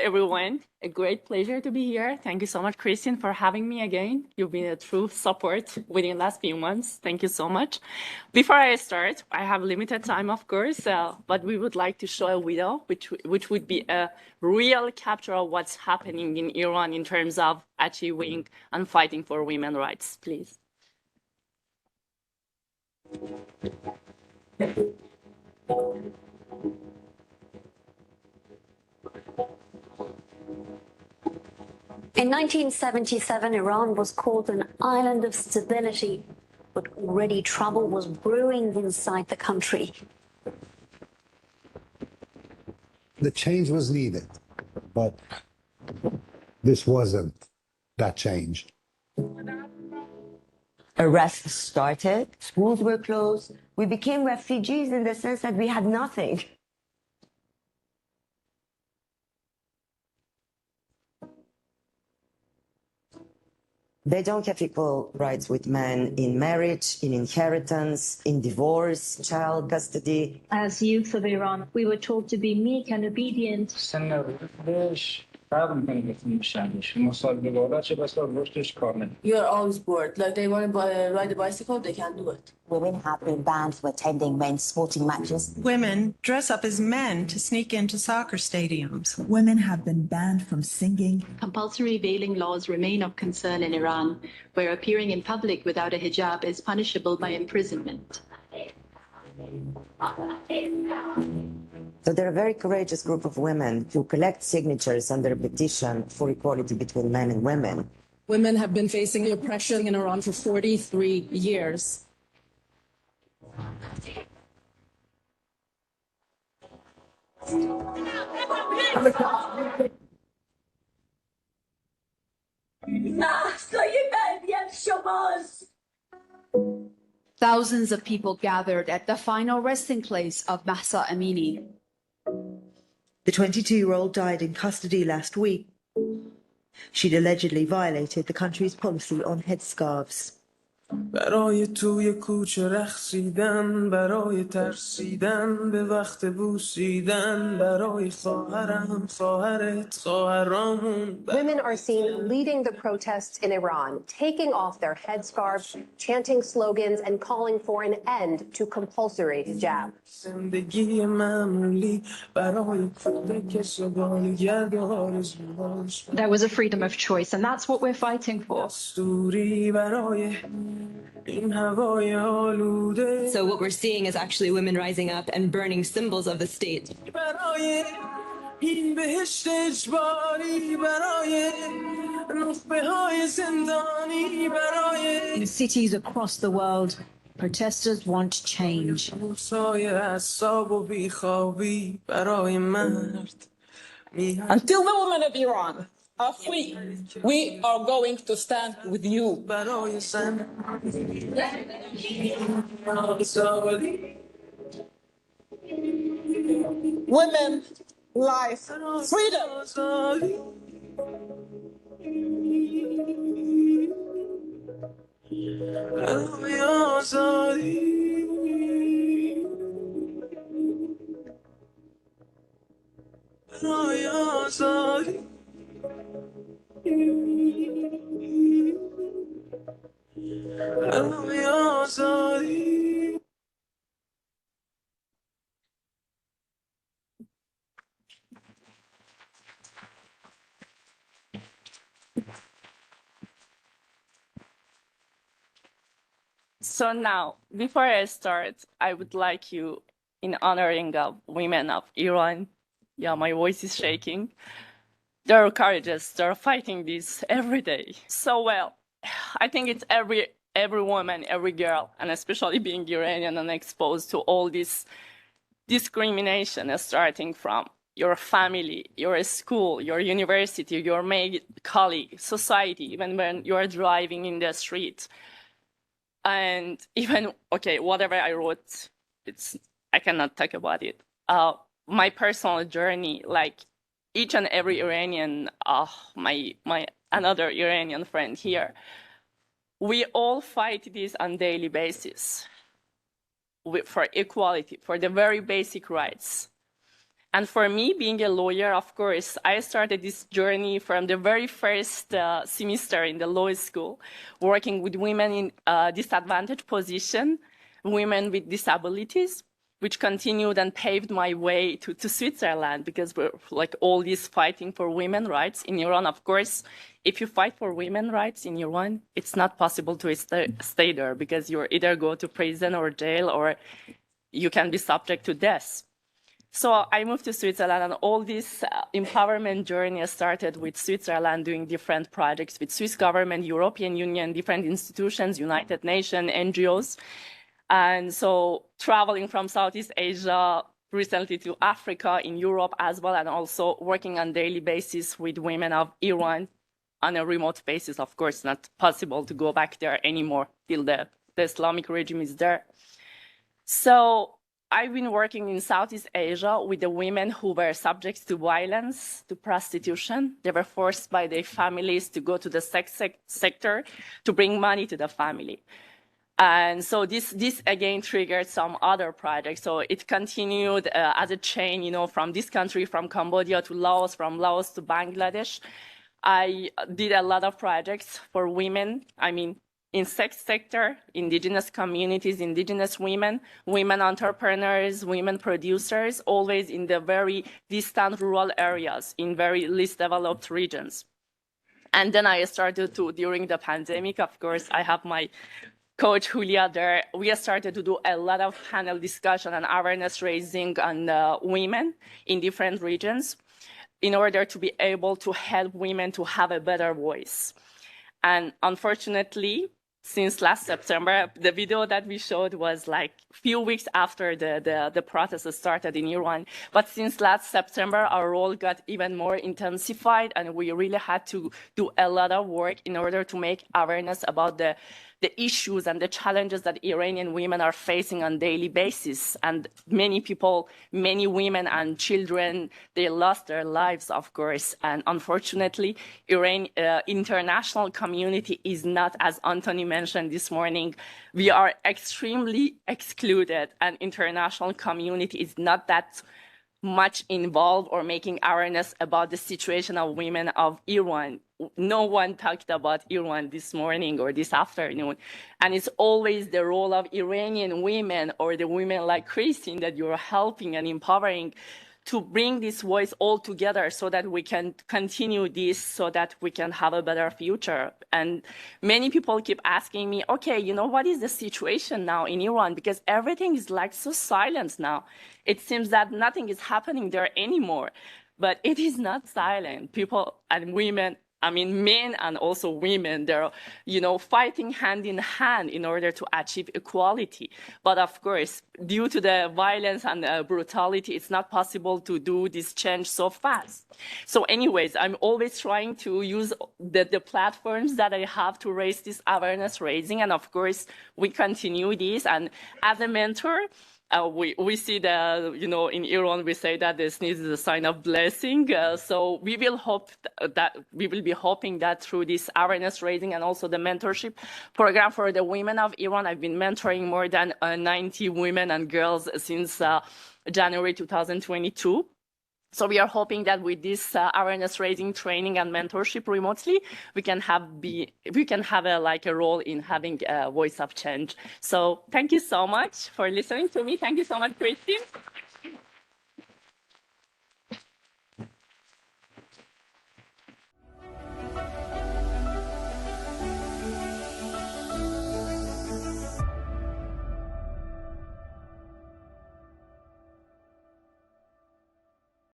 everyone. A great pleasure to be here. Thank you so much, Christian, for having me again. You've been a true support within the last few months. Thank you so much. Before I start, I have limited time, of course, but we would like to show a video, which would be a real capture of what's happening in Iran in terms of achieving and fighting for women's rights, please. In 1977, Iran was called an island of stability, but already trouble was brewing inside the country. The change was needed, but this wasn't that change. Arrests started, schools were closed, we became refugees in the sense that we had nothing. They don't have equal rights with men in marriage, in inheritance, in divorce, child custody. As youth of Iran, we were told to be meek and obedient. You're always bored. Like they want to ride a bicycle, they can't do it. Women have been banned from attending men's sporting matches. Women dress up as men to sneak into soccer stadiums. Women have been banned from singing. Compulsory veiling laws remain of concern in Iran, where appearing in public without a hijab is punishable by imprisonment. So they're a very courageous group of women who collect signatures under a petition for equality between men and women. Women have been facing oppression in Iran for 43 years. Thousands of people gathered at the final resting place of Mahsa Amini. The 22-year-old died in custody last week. She'd allegedly violated the country's policy on headscarves. برای توی کوچه رقصیدن برای ترسیدن به وقت بوسیدن برای خواهرم خواهرت خواهرامون. Women are seen leading the protests in Iran, taking off their headscarves, chanting slogans and calling for an end to compulsory hijab. زندگی معمولی برای کودک سوالگرد آرزوهاش. There was a freedom of choice, and that's what we're fighting for. دستوری برای So what we're seeing is actually women rising up and burning symbols of the state. In cities across the world, protesters want change. Until the women of Iran are free, we are going to stand with you. Women, life, freedom. So now, before I start, I would like you, in honoring of women of Iran, yeah, my voice is shaking. They're courageous, they're fighting this every day. So well, I think it's every woman, every girl, and especially being Iranian and exposed to all this discrimination starting from your family, your school, your university, your mate, colleague, society, even when you're driving in the street. And even, okay, whatever I wrote, I cannot talk about it. My personal journey, like each and every Iranian, another Iranian friend here, we all fight this on a daily basis for equality, for the very basic rights. And for me, being a lawyer, of course, I started this journey from the very first semester in the law school, working with women in disadvantaged position, women with disabilities, which continued and paved my way to Switzerland, because we're like all this fighting for women's rights in Iran. Of course, if you fight for women's rights in Iran, it's not possible to stay there, because you're either go to prison or jail, or you can be subject to death. So I moved to Switzerland, and all this empowerment journey started with Switzerland doing different projects with Swiss government, European Union, different institutions, United Nations, NGOs. And so traveling from Southeast Asia recently to Africa, in Europe as well, and also working on daily basis with women of Iran on a remote basis. Of course, not possible to go back there anymore till the Islamic regime is there. So I've been working in Southeast Asia with the women who were subject to violence, to prostitution. They were forced by their families to go to the sex sector to bring money to the family. And so this again triggered some other projects. So it continued as a chain, you know, from this country, from Cambodia to Laos, from Laos to Bangladesh. I did a lot of projects for women. I mean, in sex sector, indigenous communities, indigenous women, women entrepreneurs, women producers, always in the very distant rural areas, in very least developed regions. And then I started to, during the pandemic, of course, I have my coach Julia there. We started to do a lot of panel discussion and awareness raising on women in different regions in order to be able to help women to have a better voice. And unfortunately, since last September, the video that we showed was like a few weeks after the protests started in Iran. But since last September, our role got even more intensified, and we really had to do a lot of work in order to make awareness about the issues and the challenges that Iranian women are facing on a daily basis. And many people, many women and children, they lost their lives, of course. And unfortunately, Iran international community is not, as Anthony mentioned this morning, we are extremely excluded, and international community is not that much involved or making awareness about the situation of women of Iran. No one talked about Iran this morning or this afternoon. And it's always the role of Iranian women or the women like Christine that you're helping and empowering to bring this voice all together so that we can continue this, so that we can have a better future. And many people keep asking me, okay, you know, what is the situation now in Iran? Because everything is like so silent now. It seems that nothing is happening there anymore, but it is not silent. People and women, I mean, men and also women, they're, you know, fighting hand in hand in order to achieve equality. But of course, due to the violence and brutality, it's not possible to do this change so fast. So anyways, I'm always trying to use the platforms that I have to raise this awareness raising. And of course, we continue this. And as a mentor, we see that, you know, in Iran, we say that the sneeze is a sign of blessing. So we will hope that we will be hoping that through this awareness raising and also the mentorship program for the women of Iran, I've been mentoring more than 90 women and girls since January 2022. So we are hoping that with this awareness raising training and mentorship remotely, we can have a role in having a voice of change. So thank you so much for listening to me. Thank you so much, Christine.